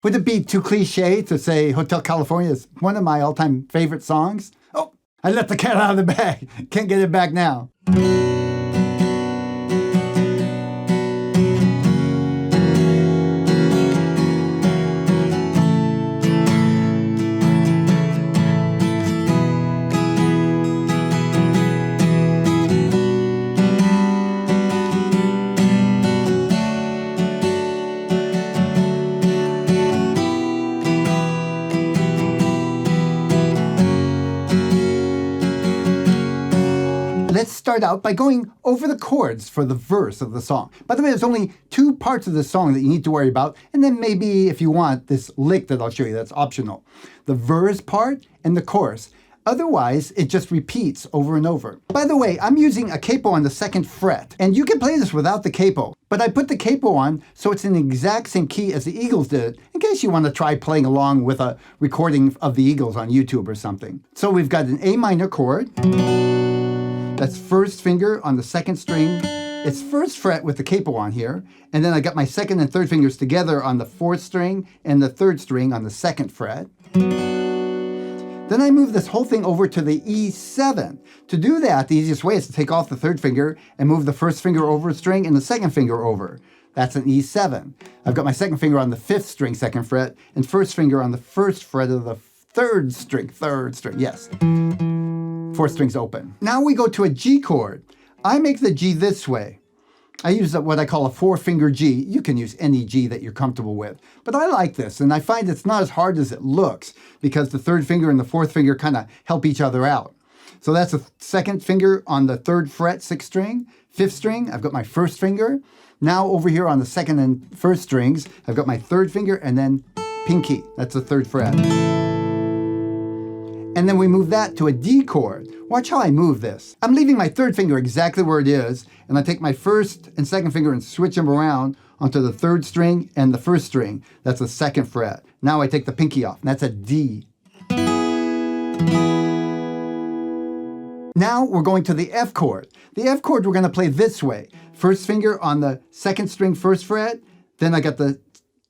Would it be too cliche to say Hotel California is one of my all-time favorite songs? Oh, I let the cat out of the bag. Can't get it back now. Let's start out by going over the chords for the verse of the song. By the way, there's only 2 parts of the song that you need to worry about, and then maybe, if you want, this lick that I'll show you, that's optional. The verse part and the chorus. Otherwise, it just repeats over and over. By the way, I'm using a capo on the 2nd fret, and you can play this without the capo, but I put the capo on so it's in the exact same key as the Eagles did, in case you want to try playing along with a recording of the Eagles on YouTube or something. So we've got an A minor chord. That's 1st finger on the 2nd string. It's 1st fret with the capo on here. And then I got my 2nd and 3rd fingers together on the 4th string and the 3rd string on the 2nd fret. Then I move this whole thing over to the E7. To do that, the easiest way is to take off the 3rd finger and move the 1st finger over a string and the 2nd finger over. That's an E7. I've got my 2nd finger on the 5th string, 2nd fret, and 1st finger on the 1st fret of the 3rd string, yes. 4th string's open. Now we go to a G chord. I make the G this way. I use what I call a 4-finger G. You can use any G that you're comfortable with. But I like this, and I find it's not as hard as it looks because the 3rd finger and the 4th finger kind of help each other out. So that's a 2nd finger on the 3rd fret, 6th string. 5th string, I've got my 1st finger. Now over here on the 2nd and 1st strings, I've got my 3rd finger and then pinky. That's the 3rd fret. And then we move that to a D chord. Watch how I move this. I'm leaving my 3rd finger exactly where it is, and I take my 1st and 2nd finger and switch them around onto the 3rd string and the 1st string. That's the 2nd fret. Now I take the pinky off, and that's a D. Now we're going to the F chord. The F chord we're going to play this way. 1st finger on the 2nd string, 1st fret. Then I got the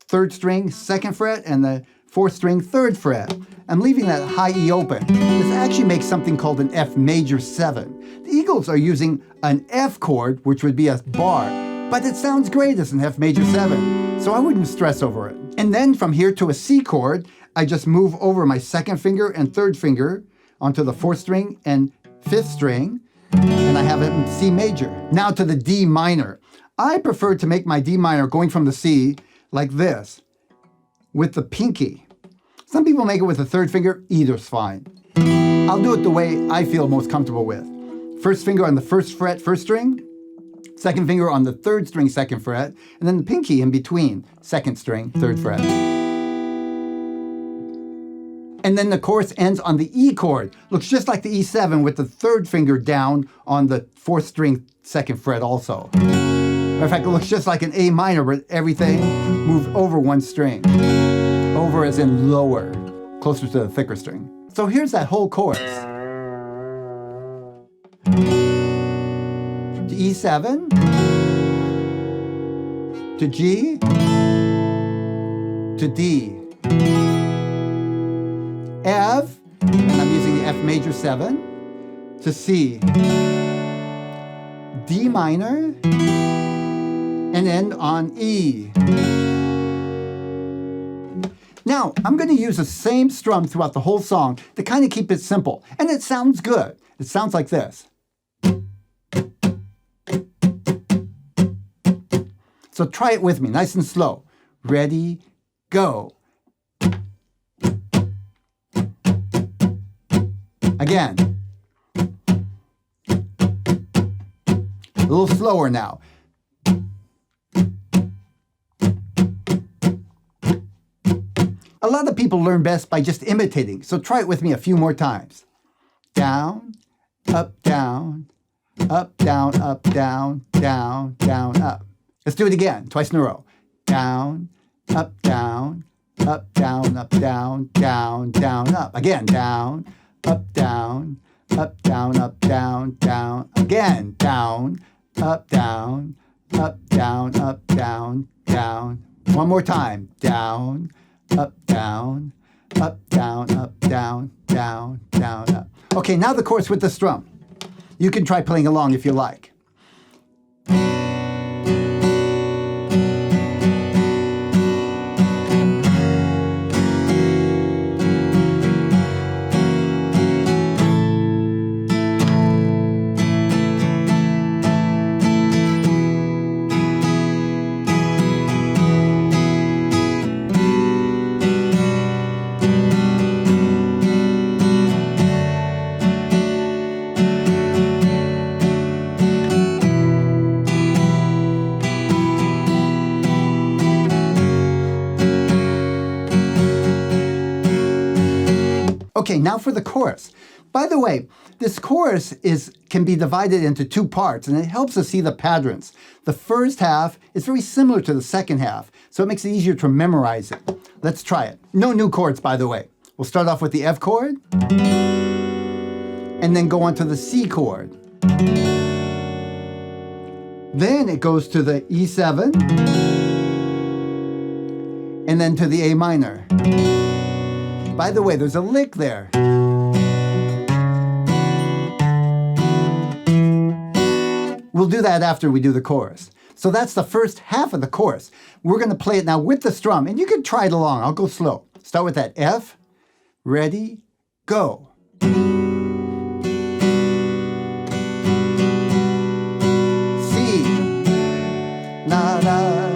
3rd string, 2nd fret, and the 4th string, 3rd fret. I'm leaving that high E open. This actually makes something called an F major 7. The Eagles are using an F chord, which would be a bar, but it sounds great as an F major 7, so I wouldn't stress over it. And then from here to a C chord, I just move over my 2nd finger and 3rd finger onto the 4th string and 5th string, and I have it in C major. Now to the D minor. I prefer to make my D minor going from the C like this, with the pinky. Some people make it with the 3rd finger, either's fine. I'll do it the way I feel most comfortable with. 1st finger on the 1st fret, 1st string, 2nd finger on the 3rd string, 2nd fret, and then the pinky in between, 2nd string, 3rd fret. And then the chorus ends on the E chord. Looks just like the E7 with the 3rd finger down on the 4th string, 2nd fret also. In fact, it looks just like an A minor, but everything moved over 1 string. Over as in lower, closer to the thicker string. So here's that whole chorus. To E7, to G, to D, F, and I'm using the F major 7, to C, D minor, and end on E. Now, I'm going to use the same strum throughout the whole song to kind of keep it simple. And it sounds good. It sounds like this. So try it with me, nice and slow. Ready, go. Again. A little slower now. A lot of people learn best by just imitating, so try it with me a few more times. Down, up, down, up, down, up, down, down, down, up. Let's do it again, twice in a row. Down, up, down, up, down, up, down, down, down, up. Again, down, up, down, up, down, up, down, down. Again, down, up, down, up, down, up, down, down. One more time. Down, up, down, up, down, up, down, down, down, up. Okay, now the chorus with the strum. You can try playing along if you like. Okay, now for the chorus. By the way, this chorus can be divided into two parts, and it helps us see the patterns. The first half is very similar to the second half, so it makes it easier to memorize it. Let's try it. No new chords, by the way. We'll start off with the F chord, and then go on to the C chord. Then it goes to the E7, and then to the A minor. By the way, there's a lick there. We'll do that after we do the chorus. So that's the first half of the chorus. We're going to play it now with the strum, and you can try it along. I'll go slow. Start with that F. Ready, go. C. La, la.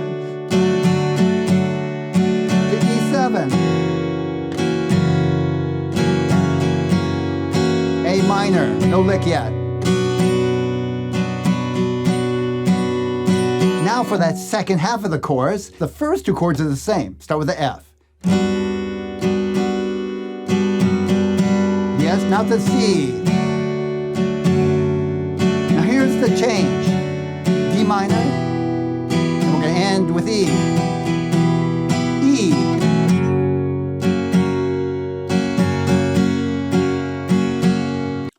The E7. A minor, no lick yet. Now for that second half of the chorus, the first two chords are the same. Start with the F. Yes, now the C. Now here's the change. D minor, and we're going to end with E. E.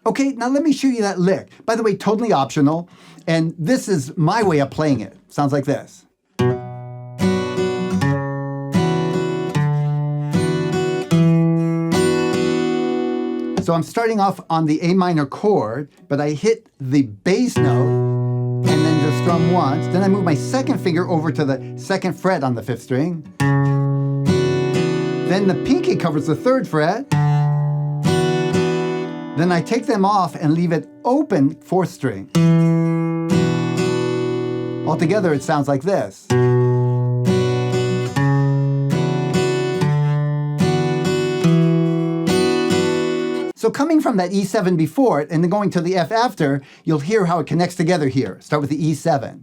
Okay, now let me show you that lick. By the way, totally optional, and this is my way of playing it. Sounds like this. So I'm starting off on the A minor chord, but I hit the bass note, and then just strum once. Then I move my second finger over to the second fret on the 5th string. Then the pinky covers the 3rd fret. Then I take them off and leave it open 4th string. Altogether, it sounds like this. So coming from that E7 before it and then going to the F after, you'll hear how it connects together here. Start with the E7.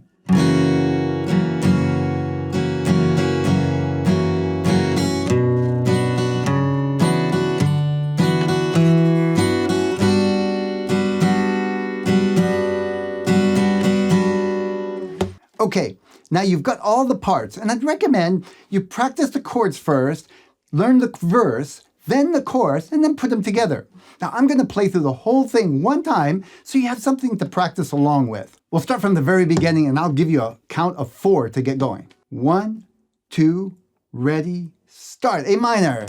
Okay, now you've got all the parts, and I'd recommend you practice the chords first, learn the verse, then the chorus, and then put them together. Now I'm going to play through the whole thing one time so you have something to practice along with. We'll start from the very beginning, and I'll give you a count of 4 to get going. 1, 2, ready, start. A minor.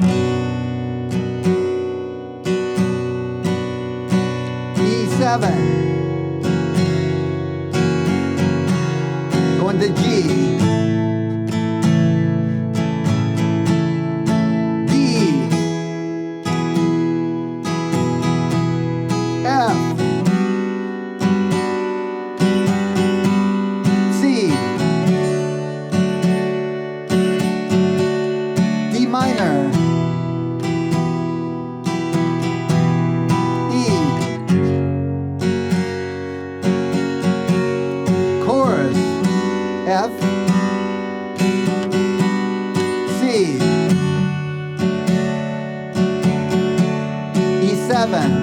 E7. Going to G, D, F, C, D minor, E, chorus, F, C, E7,